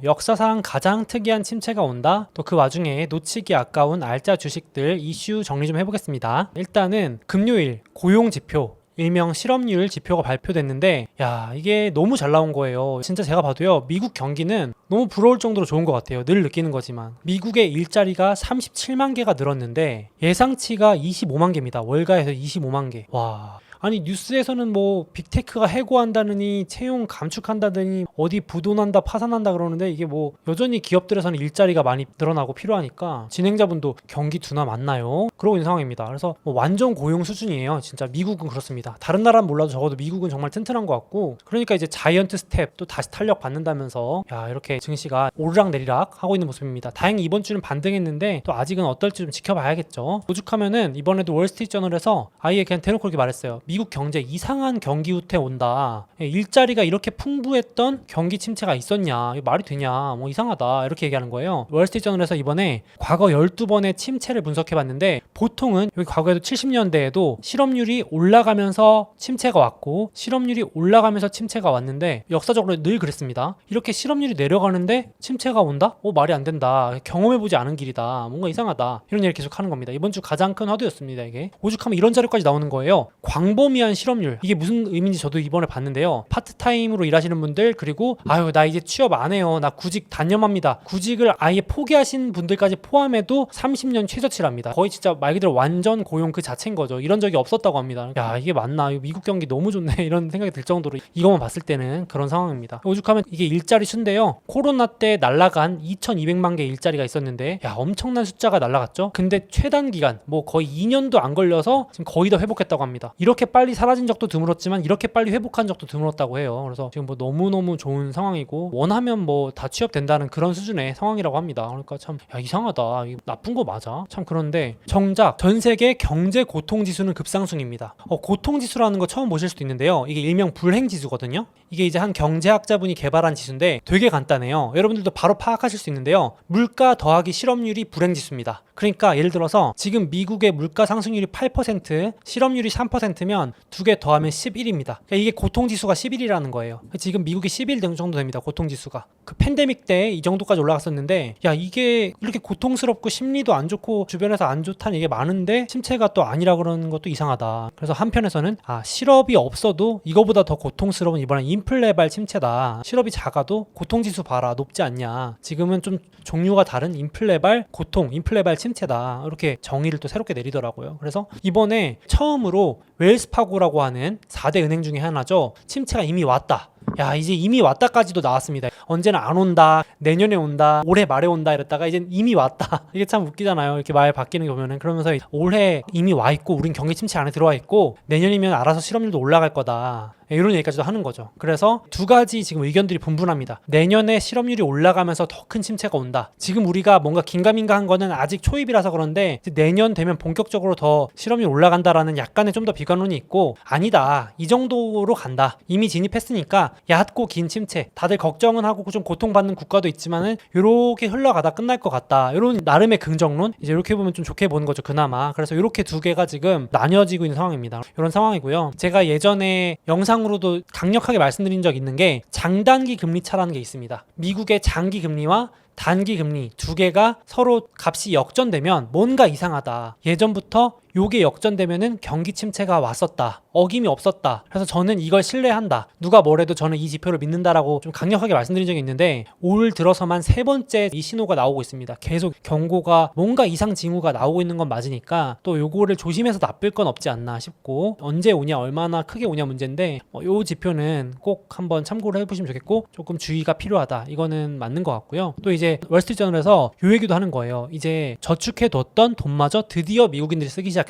역사상 가장 특이한 침체가 온다. 또 그 와중에 놓치기 아까운 알짜 주식들 이슈 정리 좀 해보겠습니다. 일단은 금요일 고용지표 일명 실업률 지표가 발표됐는데 이게 너무 잘 나온 거예요. 진짜 제가 봐도요, 미국 경기는 너무 부러울 정도로 좋은 것 같아요. 늘 느끼는 거지만 미국의 일자리가 37만 개가 늘었는데 예상치가 25만 개입니다. 월가에서 25만 개. 와, 아니 뉴스에서는 뭐 빅테크가 해고한다느니 채용 감축한다더니 어디 부도난다 파산한다 그러는데, 이게 뭐 여전히 기업들에서는 일자리가 많이 늘어나고 필요하니까 진행자분도 경기 둔화 맞나요? 그러고 있는 상황입니다. 그래서 뭐 완전 고용 수준이에요. 진짜 미국은 그렇습니다. 다른 나라는 몰라도 적어도 미국은 정말 튼튼한 것 같고, 그러니까 이제 자이언트 스텝 또 다시 탄력 받는다면서 이렇게 증시가 오르락내리락 하고 있는 모습입니다. 다행히 이번 주는 반등했는데 또 아직은 어떨지 좀 지켜봐야겠죠. 오죽하면은 이번에도 월스트리트저널에서 아예 그냥 대놓고 그렇게 말했어요. 미국 경제 이상한 경기 후퇴 온다. 일자리가 이렇게 풍부했던 경기 침체가 있었냐? 이거 말이 되냐? 뭐 이상하다. 이렇게 얘기하는 거예요. 월스트리트저널에서 이번에 과거 12번의 침체를 분석해봤는데, 보통은 여기 과거에도 70년대에도 실업률이 올라가면서 침체가 왔고 실업률이 올라가면서 침체가 왔는데, 역사적으로 늘 그랬습니다. 이렇게 실업률이 내려가는데 침체가 온다? 말이 안 된다. 경험해보지 않은 길이다. 뭔가 이상하다. 이런 얘기를 계속 하는 겁니다. 이번 주 가장 큰 화두였습니다. 이게 오죽하면 이런 자료까지 나오는 거예요. 광범위한 실업률, 이게 무슨 의미인지 저도 이번에 봤는데요. 파트타임으로 일하시는 분들, 그리고 나 이제 취업 안 해요, 나 구직 단념합니다, 구직을 아예 포기하신 분들까지 포함해도 30년 최저치랍니다. 거의 진짜 말 그대로 완전 고용 그 자체인 거죠. 이런 적이 없었다고 합니다. 이게 맞나? 미국 경기 너무 좋네 이런 생각이 들 정도로 이것만 봤을 때는 그런 상황입니다. 오죽하면 이게 일자리 수인데요, 코로나 때 날라간 2200만 개 일자리가 있었는데 엄청난 숫자가 날라갔죠. 근데 최단 기간 뭐 거의 2년도 안 걸려서 지금 거의 다 회복했다고 합니다. 이렇게 빨리 사라진 적도 드물었지만 이렇게 빨리 회복한 적도 드물었다고 해요. 그래서 지금 뭐 너무너무 좋은 상황이고, 원하면 뭐 다 취업된다는 그런 수준의 상황이라고 합니다. 그러니까 참 이상하다, 이거 나쁜 거 맞아? 참. 그런데 정작 전 세계 경제 고통지수는 급상승입니다. 고통지수라는 거 처음 보실 수도 있는데요, 이게 일명 불행지수거든요. 이게 이제 한 경제학자분이 개발한 지수인데 되게 간단해요. 여러분들도 바로 파악하실 수 있는데요, 물가 더하기 실업률이 불행지수입니다. 그러니까 예를 들어서 지금 미국의 물가 상승률이 8%, 실업률이 3%면 두 개 더하면 11입니다. 그러니까 이게 고통지수가 11이라는 거예요. 지금 미국이 11 정도 됩니다. 고통지수가. 그 팬데믹 때 이 정도까지 올라갔었는데, 이게 이렇게 고통스럽고 심리도 안 좋고 주변에서 안 좋다는 얘기 많은데 침체가 또 아니라 그러는 것도 이상하다. 그래서 한편에서는 실업이 없어도 이거보다 더 고통스러운 이번엔 인플레발 침체다. 실업이 작아도 고통지수 봐라, 높지 않냐. 지금은 좀 종류가 다른 인플레발 고통, 인플레발 침체다. 이렇게 정의를 또 새롭게 내리더라고요. 그래서 이번에 처음으로 웰스파고라고 하는 4대 은행 중에 하나죠, 침체가 이미 왔다. 이제 이미 왔다까지도 나왔습니다. 언제는 안 온다, 내년에 온다, 올해 말에 온다 이랬다가 이제 이미 왔다. 이게 참 웃기잖아요. 이렇게 말 바뀌는 거 보면은. 그러면서 올해 이미 와 있고 우린 경기 침체 안에 들어와 있고 내년이면 알아서 실업률도 올라갈 거다, 이런 얘기까지도 하는 거죠. 그래서 두 가지 지금 의견들이 분분합니다. 내년에 실업률이 올라가면서 더 큰 침체가 온다. 지금 우리가 뭔가 긴가민가한 거는 아직 초입이라서 그런데 내년 되면 본격적으로 더 실업률이 올라간다라는 약간의 좀 더 비관론이 있고, 아니다, 이 정도로 간다, 이미 진입했으니까 얕고 긴 침체, 다들 걱정은 하고 좀 고통받는 국가도 있지만은 이렇게 흘러가다 끝날 것 같다, 이런 나름의 긍정론, 이제 이렇게 보면 좀 좋게 보는 거죠, 그나마. 그래서 이렇게 두 개가 지금 나뉘어지고 있는 상황입니다. 이런 상황이고요. 제가 예전에 영상으로도 강력하게 말씀드린 적 있는 게 장단기 금리 차라는 게 있습니다. 미국의 장기 금리와 단기 금리 두 개가 서로 값이 역전되면 뭔가 이상하다, 예전부터 요게 역전되면은 경기 침체가 왔었다, 어김이 없었다, 그래서 저는 이걸 신뢰한다, 누가 뭐래도 저는 이 지표를 믿는다라고 좀 강력하게 말씀드린 적이 있는데, 올 들어서만 세 번째 이 신호가 나오고 있습니다. 계속 경고가, 뭔가 이상 징후가 나오고 있는 건 맞으니까 또 요거를 조심해서 나쁠 건 없지 않나 싶고, 언제 오냐, 얼마나 크게 오냐 문제인데, 요 지표는 꼭 한번 참고를 해보시면 좋겠고, 조금 주의가 필요하다, 이거는 맞는 것 같고요. 또 이제 월스트리트저널에서 요 얘기도 하는 거예요. 이제 저축해뒀던 돈마저 드디어 미국인들이 쓰기 시작했다.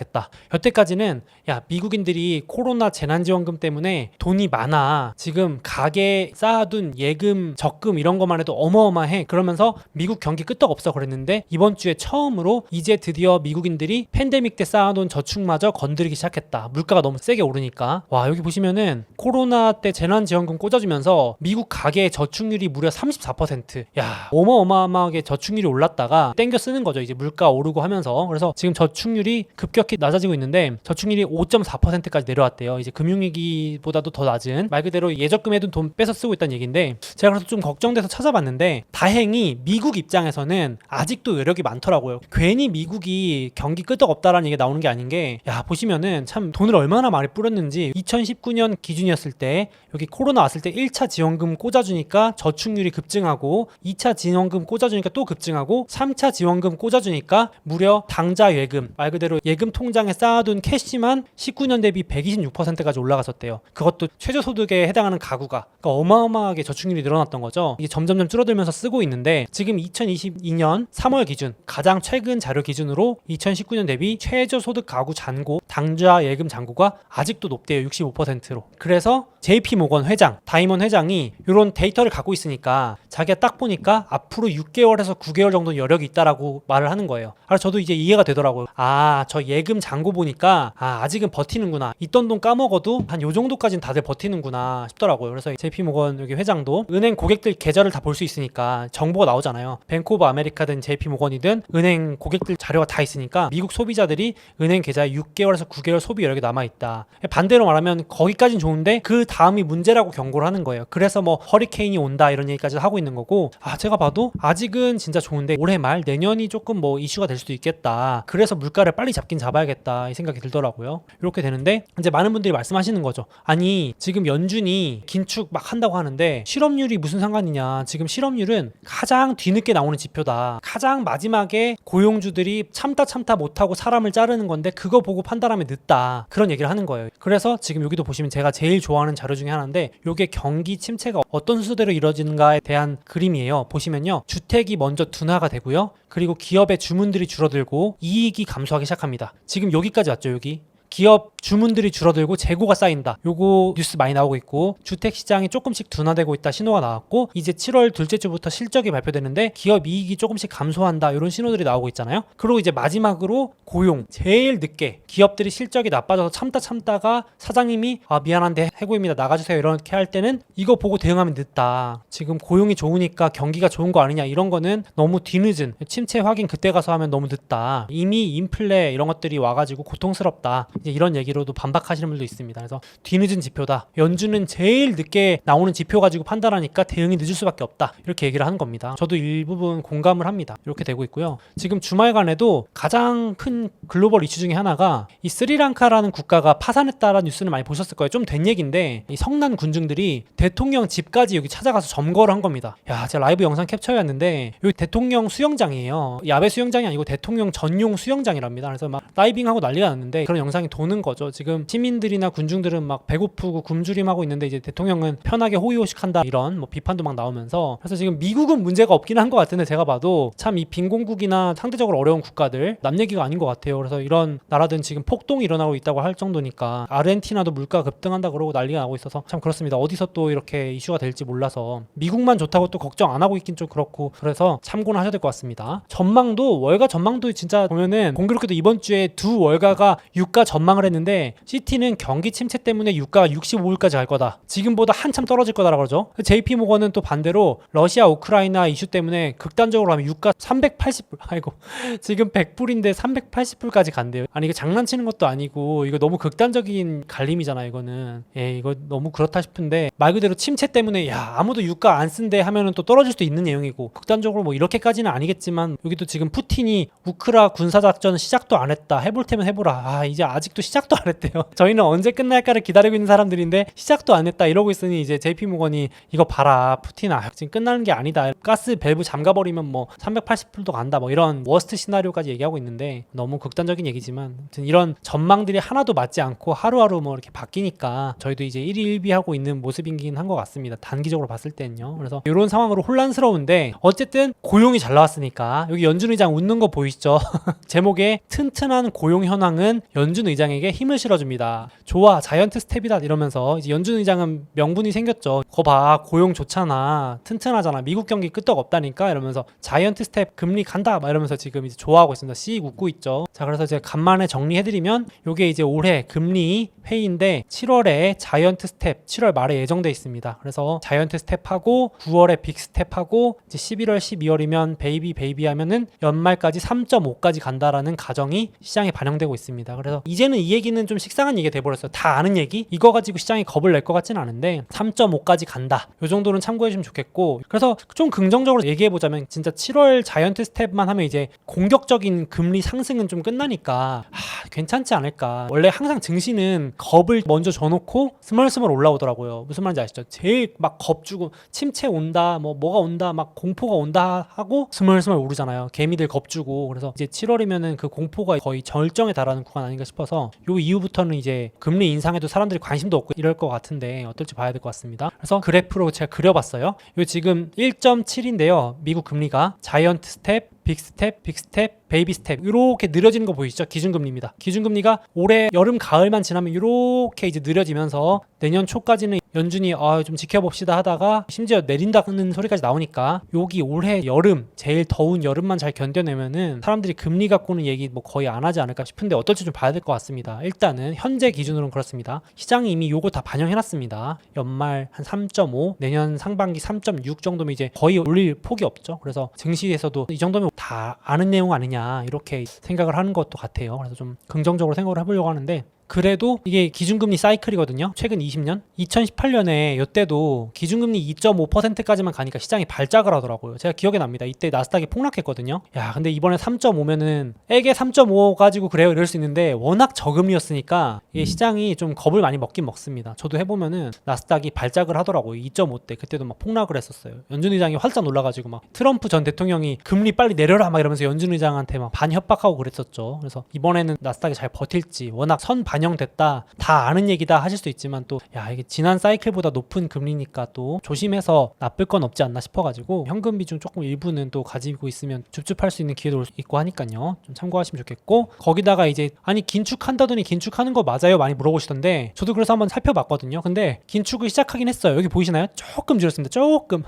여태까지는 미국인들이 코로나 재난지원금 때문에 돈이 많아, 지금 가게 쌓아둔 예금, 적금 이런 것만 해도 어마어마해, 그러면서 미국 경기 끄떡없어 그랬는데, 이번 주에 처음으로 이제 드디어 미국인들이 팬데믹 때 쌓아놓은 저축마저 건드리기 시작했다. 물가가 너무 세게 오르니까. 여기 보시면은 코로나 때 재난지원금 꽂아주면서 미국 가계의 저축률이 무려 34%. 어마어마하게 저축률이 올랐다가 땡겨 쓰는 거죠. 이제 물가 오르고 하면서. 그래서 지금 저축률이 급격히 급격히 낮아지고 있는데 저축률이 5.4%까지 내려왔대요. 이제 금융위기보다도 더 낮은, 말 그대로 예적금에도 돈 빼서 쓰고 있다는 얘기인데, 제가 그래서 좀 걱정돼서 찾아봤는데 다행히 미국 입장에서는 아직도 여력이 많더라고요. 괜히 미국이 경기 끄떡없다라는 얘기가 나오는 게 아닌 게, 야 보시면은 참 돈을 얼마나 많이 뿌렸는지. 2019년 기준이었을 때 여기 코로나 왔을 때 1차 지원금 꽂아주니까 저축률이 급증하고, 2차 지원금 꽂아주니까 또 급증하고, 3차 지원금 꽂아주니까 무려 당좌 예금, 말 그대로 예금 통장에 쌓아둔 캐시만 19년 대비 126%까지 올라갔었대요. 그것도 최저소득에 해당하는 가구가. 그러니까 어마어마하게 저축률이 늘어났던 거죠. 이게 점점점 줄어들면서 쓰고 있는데, 지금 2022년 3월 기준, 가장 최근 자료 기준으로 2019년 대비 최저소득 가구 잔고, 당좌 예금 잔고가 아직도 높대요. 65%로. 그래서 JP모건 회장, 다이먼 회장이 이런 데이터를 갖고 있으니까 자기가 딱 보니까 앞으로 6개월에서 9개월 정도 여력이 있다라고 말을 하는 거예요. 그래서 저도 이제 이해가 되더라고요. 아, 저 예금 잔고 보니까 아직은 버티는구나. 있던 돈 까먹어도 한 요 정도까지는 다들 버티는구나 싶더라고요. 그래서 JP모건 여기 회장도 은행 고객들 계좌를 다 볼 수 있으니까 정보가 나오잖아요. 뱅크 오브 아메리카든 JP모건이든 은행 고객들 자료가 다 있으니까 미국 소비자들이 은행 계좌에 6개월에서 9개월 소비 여력이 남아있다. 반대로 말하면 거기까지는 좋은데 그 다음이 문제라고 경고를 하는 거예요. 그래서 뭐 허리케인이 온다 이런 얘기까지 하고 있는 거고, 제가 봐도 아직은 진짜 좋은데 올해 말 내년이 조금 뭐 이슈가 될 수도 있겠다. 그래서 물가를 빨리 잡긴 잡아야겠다 이 생각이 들더라고요. 이렇게 되는데 이제 많은 분들이 말씀하시는 거죠. 아니 지금 연준이 긴축 막 한다고 하는데 실업률이 무슨 상관이냐. 지금 실업률은 가장 뒤늦게 나오는 지표다. 가장 마지막에 고용주들이 참다 못하고 사람을 자르는 건데 그거 보고 판단하면 늦다. 그런 얘기를 하는 거예요. 그래서 지금 여기도 보시면 제가 제일 좋아하는 자료 중에 하나인데, 이게 경기 침체가 어떤 순서대로 이루어지는가에 대한 그림이에요. 보시면요, 주택이 먼저 둔화가 되고요, 그리고 기업의 주문들이 줄어들고 이익이 감소하기 시작합니다. 지금 여기까지 왔죠. 여기 기업 주문들이 줄어들고 재고가 쌓인다. 요거 뉴스 많이 나오고 있고, 주택시장이 조금씩 둔화되고 있다 신호가 나왔고, 이제 7월 둘째 주부터 실적이 발표되는데 기업 이익이 조금씩 감소한다 이런 신호들이 나오고 있잖아요. 그리고 이제 마지막으로 고용, 제일 늦게 기업들이 실적이 나빠져서 참다가 사장님이 미안한데 해고입니다 나가주세요 이렇게 할 때는 이거 보고 대응하면 늦다. 지금 고용이 좋으니까 경기가 좋은 거 아니냐, 이런 거는 너무 뒤늦은 침체 확인 그때 가서 하면 너무 늦다. 이미 인플레 이런 것들이 와가지고 고통스럽다. 이제 이런 얘기로도 반박하시는 분도 있습니다. 그래서 뒤늦은 지표다. 연준은 제일 늦게 나오는 지표 가지고 판단하니까 대응이 늦을 수밖에 없다. 이렇게 얘기를 하는 겁니다. 저도 일부분 공감을 합니다. 이렇게 되고 있고요. 지금 주말간에도 가장 큰 글로벌 이슈 중에 하나가 이 스리랑카라는 국가가 파산했다라는 뉴스를 많이 보셨을 거예요. 좀 된 얘기인데, 이 성난 군중들이 대통령 집까지 여기 찾아가서 점거를 한 겁니다. 야, 제가 라이브 영상 캡처해왔는데 여기 대통령 수영장이에요. 야외 수영장이 아니고 대통령 전용 수영장이랍니다. 그래서 막 다이빙하고 난리가 났는데 그런 영상이 도는 거죠. 지금 시민들이나 군중들은 막 배고프고 굶주림하고 있는데 이제 대통령은 편하게 호의호식한다 이런 뭐 비판도 막 나오면서, 그래서 지금 미국은 문제가 없긴 한 것 같은데 제가 봐도 참 이 빈곤국이나 상대적으로 어려운 국가들 남 얘기가 아닌 것 같아요. 그래서 이런 나라들은 지금 폭동이 일어나고 있다고 할 정도니까, 아르헨티나도 물가 급등한다 그러고 난리가 나고 있어서 참 그렇습니다. 어디서 또 이렇게 이슈가 될지 몰라서 미국만 좋다고 또 걱정 안 하고 있긴 좀 그렇고, 그래서 참고는 하셔야 될 것 같습니다. 전망도 월가 전망도 진짜 보면은 공교롭게도 이번 주에 두 월가가 유가 전망을 했는데, 시티는 경기 침체 때문에 유가가 65일까지 갈 거다. 지금보다 한참 떨어질 거다라고 그러죠. JP모건은 또 반대로 러시아 우크라이나 이슈 때문에 극단적으로 하면 유가 380불, 아이고 지금 100불인데 380불까지 간대요. 아니 이거 장난치는 것도 아니고 이거 너무 극단적인 갈림이잖아요. 이거는 이거 너무 그렇다 싶은데, 말 그대로 침체 때문에 야 아무도 유가 안 쓴대 하면은 또 떨어질 수도 있는 내용이고, 극단적으로 뭐 이렇게까지는 아니겠지만 여기도 지금 푸틴이 우크라 군사작전 시작도 안 했다. 해볼 테면 해보라. 이제 아직도 시작도 안 했대요. 저희는 언제 끝날까를 기다리고 있는 사람들인데 시작도 안 했다 이러고 있으니, 이제 JP모건이 이거 봐라 푸틴아 지금 끝나는 게 아니다. 가스 밸브 잠가버리면 뭐 380불도 간다. 뭐 이런 워스트 시나리오까지 얘기하고 있는데, 너무 극단적인 얘기지만 아무튼 이런 전망들이 하나도 맞지 않고 하루하루 뭐 이렇게 바뀌니까 저희도 이제 일희일비하고 있는 모습이긴 한 것 같습니다. 단기적으로 봤을 때는요. 그래서 이런 상황으로 혼란스러운데 어쨌든 고용이 잘 나왔으니까, 여기 연준 의장 웃는 거 보이시죠? 제목에 튼튼한 고용 현황은 연준 의장 의장에게 힘을 실어줍니다. 좋아, 자이언트 스텝이다 이러면서 이제 연준 의장은 명분이 생겼죠. 거봐, 고용 좋잖아, 튼튼하잖아, 미국 경기 끄떡 없다니까 이러면서 자이언트 스텝 금리 간다 막 이러면서 지금 이제 좋아하고 있습니다. 씩 웃고 있죠. 자, 그래서 제가 간만에 정리해드리면 요게 이제 올해 금리 회의인데 7월에 자이언트 스텝 7월 말에 예정돼 있습니다. 그래서 자이언트 스텝하고 9월에 빅 스텝하고 이제 11월 12월이면 베이비 하면은 연말까지 3.5까지 간다라는 가정이 시장에 반영되고 있습니다. 그래서 이제는 이 얘기는 좀 식상한 얘기가 돼버렸어요. 다 아는 얘기? 이거 가지고 시장이 겁을 낼 것 같지는 않은데 3.5까지 간다. 요 정도는 참고해주면 좋겠고, 그래서 좀 긍정적으로 얘기해보자면 진짜 7월 자이언트 스텝만 하면 이제 공격적인 금리 상승은 좀 끝나니까 괜찮지 않을까. 원래 항상 증시는 겁을 먼저 줘놓고 스멀스멀 올라오더라고요. 무슨 말인지 아시죠? 제일 막 겁주고 침체 온다, 뭐가 온다, 막 공포가 온다 하고 스멀스멀 오르잖아요. 개미들 겁주고. 그래서 이제 7월이면은 그 공포가 거의 절정에 달하는 구간 아닌가 싶어서 요 이후부터는 이제 금리 인상에도 사람들이 관심도 없고 이럴 것 같은데 어떨지 봐야 될 것 같습니다. 그래서 그래프로 제가 그려봤어요. 요 지금 1.7인데요. 미국 금리가 자이언트 스텝, 빅 스텝, 빅 스텝, 베이비 스텝 이렇게 느려지는 거 보이시죠? 기준금리입니다. 기준금리가 올해 여름 가을만 지나면 이렇게 이제 느려지면서 내년 초까지는 연준이 좀 지켜봅시다 하다가 심지어 내린다는 소리까지 나오니까 여기 올해 여름 제일 더운 여름만 잘 견뎌내면은 사람들이 금리 갖고는 얘기 뭐 거의 안 하지 않을까 싶은데 어떨지 좀 봐야 될 것 같습니다. 일단은 현재 기준으로는 그렇습니다. 시장이 이미 요거 다 반영해놨습니다. 연말 한 3.5, 내년 상반기 3.6 정도면 이제 거의 올릴 폭이 없죠. 그래서 증시에서도 이 정도면 다 아는 내용 아니냐 이렇게 생각을 하는 것도 같아요. 그래서 좀 긍정적으로 생각을 해보려고 하는데, 그래도 이게 기준금리 사이클이거든요. 최근 20년 2018년에 이때도 기준금리 2.5%까지만 가니까 시장이 발작을 하더라고요. 제가 기억에 납니다. 이때 나스닥이 폭락했거든요. 야, 근데 이번에 3.5면은 애게 3.5 가지고 그래요 이럴 수 있는데 워낙 저금리였으니까 이게 시장이 좀 겁을 많이 먹긴 먹습니다. 저도 해보면은 나스닥이 발작을 하더라고요. 2.5대 그때도 막 폭락을 했었어요. 연준 의장이 활짝 놀라가지고 막 트럼프 전 대통령이 금리 빨리 내려라 막 이러면서 연준 의장한테 막 반협박하고 그랬었죠. 그래서 이번에는 나스닥이 잘 버틸지, 워낙 반영됐다, 다 아는 얘기다 하실 수 있지만 또 이게 지난 사이클보다 높은 금리니까 또 조심해서 나쁠 건 없지 않나 싶어가지고 현금 비중 조금 일부는 또 가지고 있으면 줍줍할 수 있는 기회도 있고 하니까요. 좀 참고하시면 좋겠고, 거기다가 이제 아니 긴축한다더니 긴축하는 거 맞아요? 많이 물어보시던데 저도 그래서 한번 살펴봤거든요. 근데 긴축을 시작하긴 했어요. 여기 보이시나요? 조금 줄였습니다. 조금.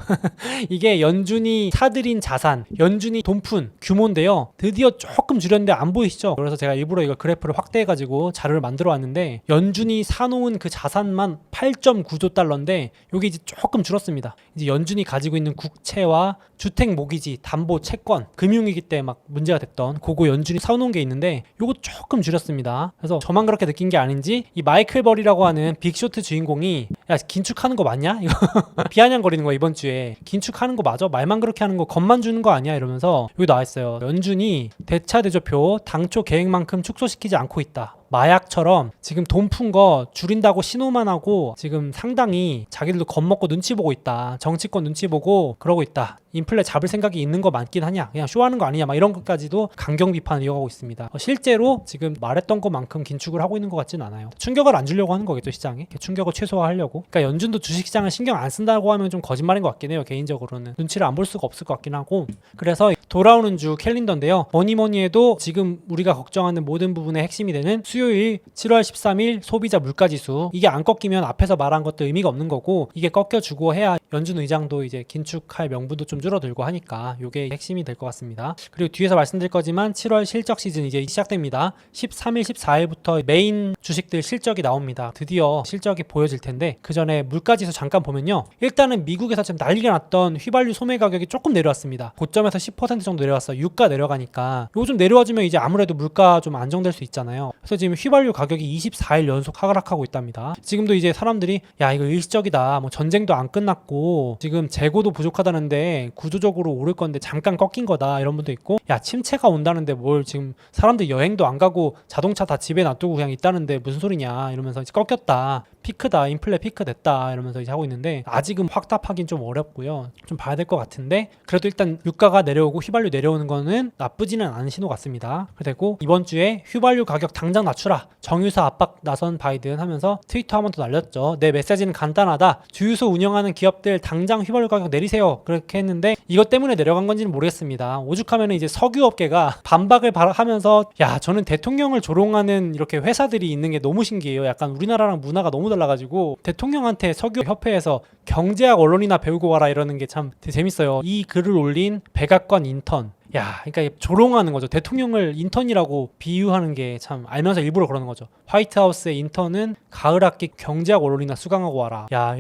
이게 연준이 사들인 자산, 연준이 돈푼 규모인데요. 드디어 조금 줄였는데 안 보이시죠? 그래서 제가 일부러 이거 그래프를 확대해가지고 자료를 만들어 왔는데 연준이 사놓은 그 자산만 8.9조 달러인데 여기 이제 조금 줄었습니다. 이제 연준이 가지고 있는 국채와 주택 모기지, 담보 채권, 금융위기 때 막 문제가 됐던 그거 연준이 사놓은 게 있는데 요거 조금 줄였습니다. 그래서 저만 그렇게 느낀 게 아닌지 이 마이클 버리라고 하는 빅쇼트 주인공이 야 긴축하는 거 맞냐? 이거 비아냥거리는 거야 이번 주에. 긴축하는 거 맞아? 말만 그렇게 하는 거 겁만 주는 거 아니야? 이러면서 여기 나와있어요. 연준이 대차대조표 당초 계획만큼 축소시키지 않고 있다. 마약처럼 지금 돈 푼 거 줄인다고 신호만 하고 지금 상당히 자기들도 겁먹고 눈치 보고 있다. 정치권 눈치 보고 그러고 있다. 인플레 잡을 생각이 있는 거 맞긴 하냐, 그냥 쇼하는 거 아니냐, 막 이런 것까지도 강경 비판을 이어가고 있습니다. 실제로 지금 말했던 것만큼 긴축을 하고 있는 것 같지는 않아요. 충격을 안 주려고 하는 거겠죠, 시장에. 충격을 최소화하려고. 그러니까 연준도 주식시장을 신경 안 쓴다고 하면 좀 거짓말인 것 같긴 해요. 개인적으로는 눈치를 안 볼 수가 없을 것 같긴 하고. 그래서 돌아오는 주 캘린더인데요. 뭐니 해도 지금 우리가 걱정하는 모든 부분의 핵심이 되는 수요일 7월 13일 소비자 물가지수, 이게 안 꺾이면 앞에서 말한 것도 의미가 없는 거고, 이게 꺾여주고 해야 연준 의장도 이제 긴축할 명분도 좀 줄어들고 하니까 이게 핵심이 될 것 같습니다. 그리고 뒤에서 말씀드릴 거지만 7월 실적 시즌 이제 시작됩니다. 13일, 14일부터 메인 주식들 실적이 나옵니다. 드디어 실적이 보여질 텐데 그 전에 물가지수 잠깐 보면요. 일단은 미국에서 지금 난리가 났던 휘발유 소매 가격이 조금 내려왔습니다. 고점에서 10% 정도 내려왔어요. 유가 내려가니까 요거 좀 내려와주면 이제 아무래도 물가 좀 안정될 수 있잖아요. 그래서 지금 휘발유 가격이 24일 연속 하락하고 있답니다. 지금도 이제 사람들이 야 이거 일시적이다, 뭐 전쟁도 안 끝났고 지금 재고도 부족하다는데 구조적으로 오를 건데 잠깐 꺾인 거다, 이런 분도 있고, 야 침체가 온다는데 뭘 지금 사람들 여행도 안 가고 자동차 다 집에 놔두고 그냥 있다는데 무슨 소리냐 이러면서 이제 꺾였다, 피크다, 인플레 피크 됐다 이러면서 이제 하고 있는데 아직은 확답하긴 좀 어렵고요. 좀 봐야 될 것 같은데 그래도 일단 유가가 내려오고 휘발유 내려오는 거는 나쁘지는 않은 신호 같습니다. 그리고 이번 주에 휘발유 가격 당장 낮추라, 정유사 압박 나선 바이든 하면서 트위터 한 번 더 날렸죠. 내 메시지는 간단하다. 주유소 운영하는 기업들 당장 휘발유 가격 내리세요. 그렇게 했는데 이것 때문에 내려간 건지는 모르겠습니다. 오죽하면 이제 석유업계가 반박을 하면서 야, 저는 대통령을 조롱하는 이렇게 회사들이 있는 게 너무 신기해요. 약간 우리나라랑 문화가 너무 달라가지고 대통령한테 석유협회에서 경제학 언론이나 배우고 와라 이러는 게 참 되게 재밌어요. 이 글을 올린 백악관 인턴, 야, 그러니까 조롱하는 거죠. 대통령을 인턴이라고 비유하는 게 참 알면서 일부러 그러는 거죠. 화이트하우스의 인턴은 가을 학기 경제학 언론이나 수강하고 와라. 야,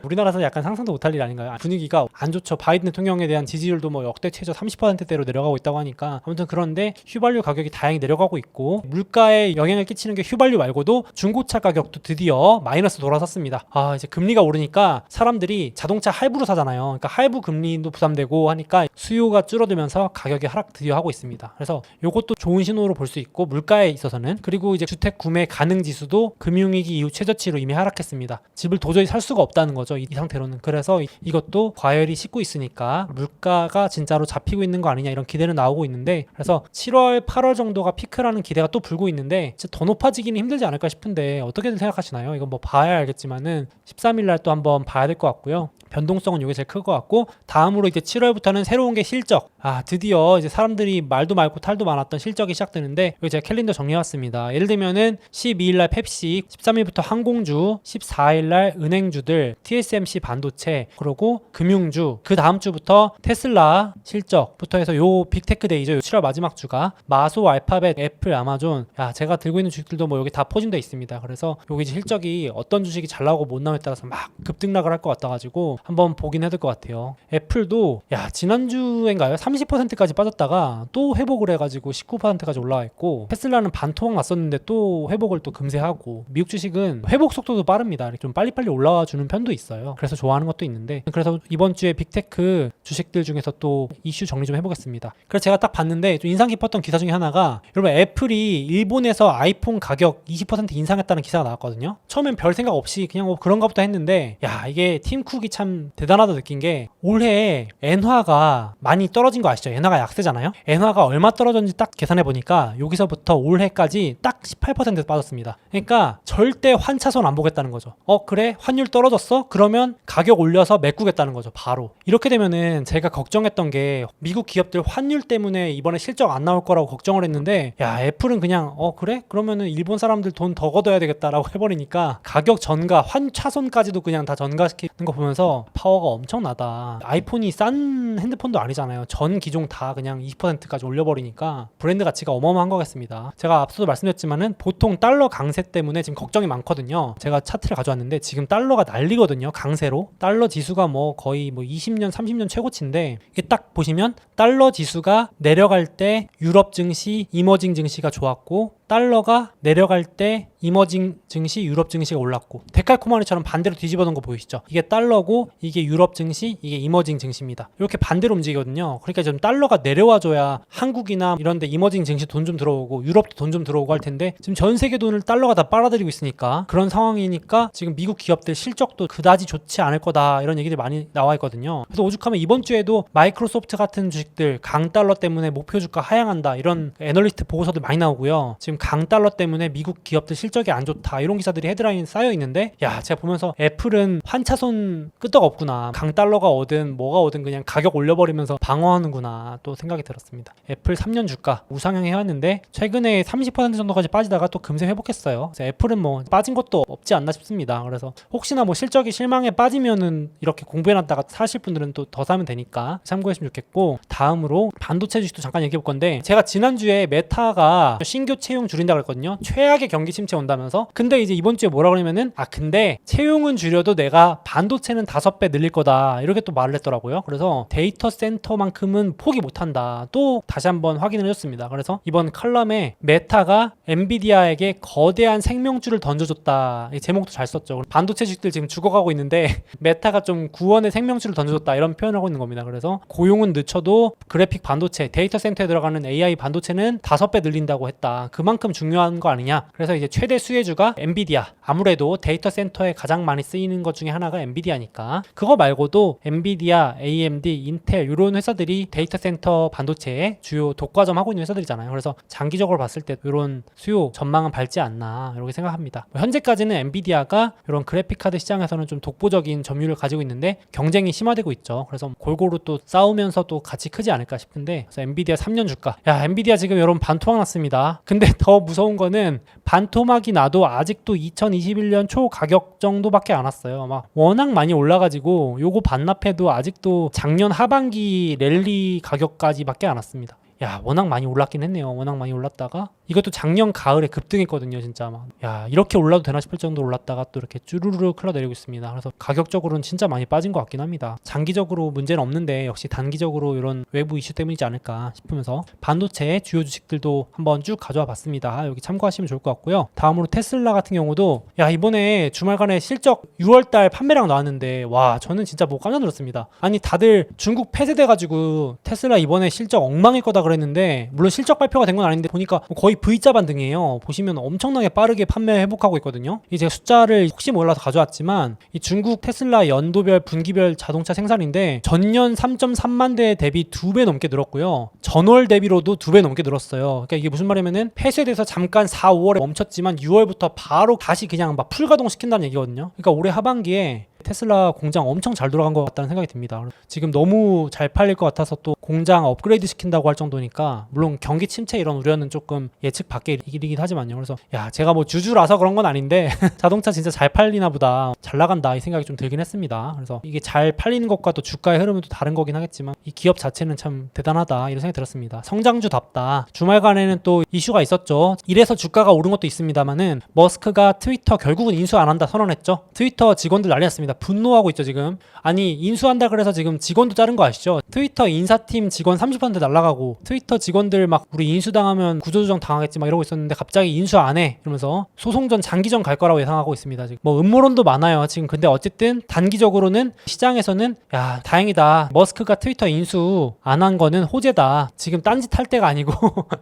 우리나라에서 약간 상상도 못할 일 아닌가요? 분위기가 안 좋죠. 바이든 대통령에 대한 지지율도 뭐 역대 최저 30%대로 내려가고 있다고 하니까 아무튼 그런데 휘발유 가격이 다행히 내려가고 있고 물가에 영향을 끼치는 게 휘발유 말고도 중고차 가격도 드디어 마이너스 돌아섰습니다. 아, 이제 금리가 오르니까 사람들이 자동차 할부로 사잖아요. 그러니까 할부 금리도 부담되고 하니까 수요가 줄어들면서 가격이 하락 드디어 하고 있습니다. 그래서 이것도 좋은 신호로 볼 수 있고 물가에 있어서는. 그리고 이제 주택 구매 가능 지수도 금융위기 이후 최저치로 이미 하락했습니다. 집을 도저히 살 수가 없다는 거죠. 이 상태로는. 그래서 이것도 과열이 씻고 있으니까 물가가 진짜로 잡히고 있는 거 아니냐 이런 기대는 나오고 있는데 그래서 7월 8월 정도가 피크라는 기대가 또 불고 있는데 진짜 더 높아지기는 힘들지 않을까 싶은데 어떻게들 생각하시나요? 이건 뭐 봐야 알겠지만은 13일 날 또 한번 봐야 될 것 같고요. 변동성은 이게 제일 클 것 같고 다음으로 이제 7월부터는 새로운 게 실적. 아, 드디어 이제 사람들이 말도 많고 탈도 많았던 실적이 시작되는데 여기 제가 캘린더 정리해왔습니다. 예를 들면은 12일 날 펩시, 13일부터 항공주, 14일 날 은행주들, TSMC 반도체, 그리고 금융주, 그 다음 주부터 테슬라 실적부터 해서 요 빅테크 데이죠. 7월 마지막 주가 마소, 알파벳, 애플, 아마존. 야, 제가 들고 있는 주식들도 뭐 여기 다 포진되어 있습니다. 그래서 여기 실적이 어떤 주식이 잘 나오고 못 나오에 따라서 막 급등락을 할 것 같아가지고 한번 보긴 해야 될 것 같아요. 애플도 야, 지난주인가요? 30%까지 빠졌다가 또 회복을 해가지고 19%까지 올라와 있고 테슬라는 반토막 났었는데 또 회복을 또 금세 하고 미국 주식은 회복 속도도 빠릅니다. 좀 빨리빨리 올라와 주는 편도 있어요. 그래서 좋아하는 것도 있는데 그래서 이번 주에 빅테크 주식들 중에서 또 이슈 정리 좀 해보겠습니다. 그래서 제가 딱 봤는데 좀 인상 깊었던 기사 중에 하나가 여러분 애플이 일본에서 아이폰 가격 20% 인상했다는 기사가 나왔거든요. 처음엔 별 생각 없이 그냥 뭐 그런가 보다 했는데 야, 이게 팀 쿡이 참 대단하다 느낀 게 올해 엔화가 많이 떨어진 거 아시죠? 엔화가 약세잖아요. 엔화가 얼마 떨어졌는지 딱 계산해 보니까 여기서부터 올해까지 딱 18% 빠졌습니다. 그러니까 절대 환차손 안 보겠다는 거죠. 그래? 환율 떨어졌어? 그러면 가격 올려서 메꾸겠다는 거죠. 바로. 이렇게 되면은 제가 걱정했던 게 미국 기업들 환율 때문에 이번에 실적 안 나올 거라고 걱정을 했는데 야, 애플은 그냥 그래? 그러면은 일본 사람들 돈 더 걷어야 되겠다라고 해버리니까 가격 전가, 환차손까지도 그냥 다 전가시키는 거 보면서 파워가 엄청나다. 아이폰이 싼 핸드폰도 아니잖아요. 전 기종 다 그냥 20%까지 올려버리니까 브랜드 가치가 어마어마한 거겠습니다. 제가 앞서도 말씀드렸지만은 보통 달러 강세 때문에 지금 걱정이 많거든요. 제가 차트를 가져왔는데 지금 달러가 난리거든요. 강세로. 달러 지수가 뭐 거의 뭐 20년, 30년 최고치인데 이게 딱 보시면 달러 지수가 내려갈 때 유럽 증시, 이머징 증시가 좋았고 달러가 내려갈 때 이머징 증시, 유럽 증시가 올랐고 데칼코마니처럼 반대로 뒤집어놓은 거 보이시죠? 이게 달러고 이게 유럽 증시, 이게 이머징 증시입니다. 이렇게 반대로 움직이거든요. 그러니까 좀 달러가 내려와줘야 한국이나 이런 데 이머징 증시 돈 좀 들어오고 유럽도 돈 좀 들어오고 할 텐데 지금 전 세계 돈을 달러가 다 빨아들이고 있으니까 그런 상황이니까 지금 미국 기업들 실적도 그다지 좋지 않을 거다 이런 얘기들이 많이 나와 있거든요. 그래서 오죽하면 이번 주에도 마이크로소프트 같은 주식들 강달러 때문에 목표 주가 하향한다 이런 애널리스트 보고서들 많이 나오고요. 지금 강달러 때문에 미국 기업들 실적이 안 좋다 이런 기사들이 헤드라인에 쌓여 있는데 야, 제가 보면서 애플은 환차손 끄떡 없구나. 강달러가 오든 뭐가 오든 그냥 가격 올려버리면서 방어하는구나 또 생각이 들었습니다. 애플 3년 주가 우상향 해왔는데 최근에 30% 정도까지 빠지다가 또 금세 회복했어요. 그래서 애플은 뭐 빠진 것도 없지 않나 싶습니다. 그래서 혹시나 뭐 실적이 실망에 빠지면은 이렇게 공부해놨다가 사실 분들은 또 더 사면 되니까 참고했으면 좋겠고 다음으로 반도체 주식도 잠깐 얘기해 볼 건데 제가 지난주에 메타가 신규 채용 줄인다고 했거든요. 최악의 경기 침체 온다면서. 근데 이제 이번 주에 뭐라 그러냐면은 근데 채용은 줄여도 내가 반도체는 5배 늘릴 거다 이렇게 또 말을 했더라고요. 그래서 데이터 센터만큼은 포기 못한다 또 다시 한번 확인을 해줬습니다. 그래서 이번 칼럼에 메타가 엔비디아에게 거대한 생명줄을 던져줬다 이 제목도 잘 썼죠. 반도체 주식들 지금 죽어가고 있는데 메타가 좀 구원의 생명줄을 던져줬다 이런 표현을 하고 있는 겁니다. 그래서 고용은 늦춰도 그래픽 반도체 데이터 센터에 들어가는 AI 반도체는 5배 늘린다고 했다. 그만큼 그만큼 중요한 거 아니냐. 그래서 이제 최대 수혜주가 엔비디아. 아무래도 데이터 센터에 가장 많이 쓰이는 것 중에 하나가 엔비디아니까. 그거 말고도 엔비디아, AMD, 인텔 이런 회사들이 데이터 센터 반도체의 주요 독과점 하고 있는 회사들이잖아요. 그래서 장기적으로 봤을 때 이런 수요 전망은 밝지 않나 이렇게 생각합니다. 현재까지는 엔비디아가 이런 그래픽 카드 시장에서는 좀 독보적인 점유율을 가지고 있는데 경쟁이 심화되고 있죠. 그래서 골고루 또 싸우면서 또 같이 크지 않을까 싶은데, 그래서 엔비디아 3년 주가. 야, 엔비디아 지금 여러분 반토막 났습니다. 근데 더 무서운 거는 반토막이 나도 아직도 2021년 초 가격 정도밖에 안 왔어요. 막 워낙 많이 올라가지고 요거 반납해도 아직도 작년 하반기 랠리 가격까지밖에 안 왔습니다. 야, 워낙 많이 올랐긴 했네요. 워낙 많이 올랐다가 이것도 작년 가을에 급등했거든요. 진짜 막 야, 이렇게 올라도 되나 싶을 정도로 올랐다가 또 이렇게 쭈루루 흘러내리고 있습니다. 그래서 가격적으로는 진짜 많이 빠진 것 같긴 합니다. 장기적으로 문제는 없는데 역시 단기적으로 이런 외부 이슈 때문이지 않을까 싶으면서 반도체 주요 주식들도 한번 쭉 가져와 봤습니다. 여기 참고하시면 좋을 것 같고요. 다음으로 테슬라 같은 경우도 야, 이번에 주말간에 실적 6월달 판매량 나왔는데 와, 저는 진짜 뭐 깜짝 놀랐습니다. 아니 다들 중국 폐쇄돼가지고 테슬라 이번에 실적 엉망일 거다 그랬는데, 물론 실적 발표가 된 건 아닌데 보니까 거의 V자 반등이에요. 보시면 엄청나게 빠르게 판매 회복하고 있거든요. 이제 숫자를 혹시 몰라서 가져왔지만 이 중국 테슬라 연도별 분기별 자동차 생산인데 전년 3.3만 대 대비 2배 넘게 늘었고요. 전월 대비로도 2배 넘게 늘었어요. 그러니까 이게 무슨 말이냐면은 폐쇄돼서 잠깐 4, 5월에 멈췄지만 6월부터 바로 다시 그냥 막 풀가동 시킨다는 얘기거든요. 그러니까 올해 하반기에 테슬라 공장 엄청 잘 돌아간 것 같다는 생각이 듭니다. 지금 너무 잘 팔릴 것 같아서 또 공장 업그레이드 시킨다고 할 정도니까, 물론 경기 침체 이런 우려는 조금 예측 밖의 일이긴 하지만요. 그래서 야, 제가 뭐 주주라서 그런 건 아닌데 자동차 진짜 잘 팔리나 보다, 잘 나간다 이 생각이 좀 들긴 했습니다. 그래서 이게 잘 팔리는 것과 또 주가의 흐름은 또 다른 거긴 하겠지만 이 기업 자체는 참 대단하다 이런 생각이 들었습니다. 성장주답다. 주말간에는 또 이슈가 있었죠. 이래서 주가가 오른 것도 있습니다만은 머스크가 트위터 결국은 인수 안 한다 선언했죠. 트위터 직원들 난리 났습니다. 분노하고 있죠 지금. 아니 인수한다 그래서 지금 직원도 자른 거 아시죠? 트위터 인사팀 직원 30% 날라가고 트위터 직원들 막 우리 인수당하면 구조조정 당하겠지 막 이러고 있었는데 갑자기 인수 안 해 이러면서 소송전 장기전 갈 거라고 예상하고 있습니다. 지금 뭐 음모론도 많아요 지금. 근데 어쨌든 단기적으로는 시장에서는 야, 다행이다, 머스크가 트위터 인수 안 한 거는 호재다, 지금 딴짓 할 때가 아니고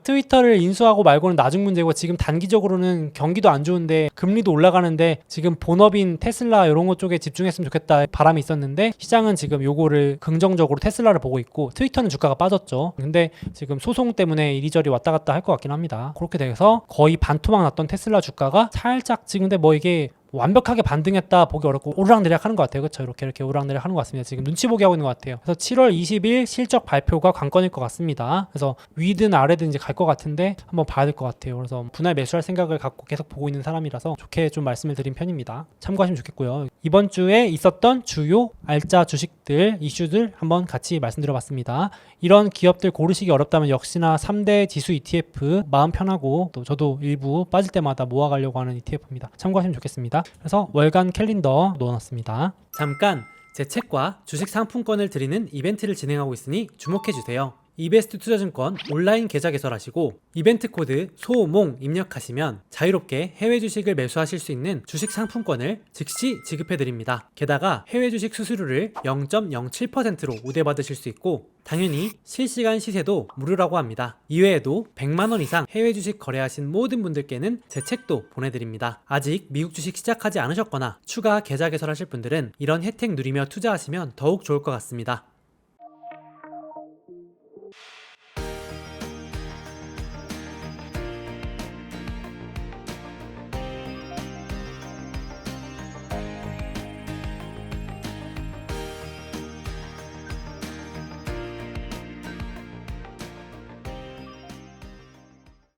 트위터를 인수하고 말고는 나중 문제고, 지금 단기적으로는 경기도 안 좋은데 금리도 올라가는데 지금 본업인 테슬라 이런 것 쪽에 집중했으면 좋겠다 바람이 있었는데, 시장은 지금 요거를 긍정적으로 테슬라를 보고 있고 트위터는 주가가 빠졌죠. 근데 지금 소송 때문에 이리저리 왔다 갔다 할 것 같긴 합니다. 그렇게 돼서 거의 반토막 났던 테슬라 주가가 살짝 지금, 근데 뭐 이게 완벽하게 반등했다 보기 어렵고 오르락내리락 하는 것 같아요. 그렇죠? 이렇게 오르락내리락 하는 것 같습니다. 지금 눈치 보기 하고 있는 것 같아요. 그래서 7월 20일 실적 발표가 관건일 것 같습니다. 그래서 위든 아래든 이제 갈 것 같은데 한번 봐야 될 것 같아요. 그래서 분할 매수할 생각을 갖고 계속 보고 있는 사람이라서 좋게 좀 말씀을 드린 편입니다. 참고하시면 좋겠고요. 이번 주에 있었던 주요 알짜 주식들, 이슈들 한번 같이 말씀드려봤습니다. 이런 기업들 고르시기 어렵다면 역시나 3대 지수 ETF 마음 편하고 또 저도 일부 빠질 때마다 모아가려고 하는 ETF입니다. 참고하시면 좋겠습니다. 그래서 월간 캘린더 넣어놨습니다. 잠깐 제 책과 주식 상품권을 드리는 이벤트를 진행하고 있으니 주목해주세요. 이베스트 투자증권 온라인 계좌 개설하시고 이벤트 코드 소몽 입력하시면 자유롭게 해외 주식을 매수하실 수 있는 주식 상품권을 즉시 지급해드립니다. 게다가 해외 주식 수수료를 0.07%로 우대받으실 수 있고 당연히 실시간 시세도 무료라고 합니다. 이외에도 100만원 이상 해외 주식 거래하신 모든 분들께는 제 책도 보내드립니다. 아직 미국 주식 시작하지 않으셨거나 추가 계좌 개설하실 분들은 이런 혜택 누리며 투자하시면 더욱 좋을 것 같습니다.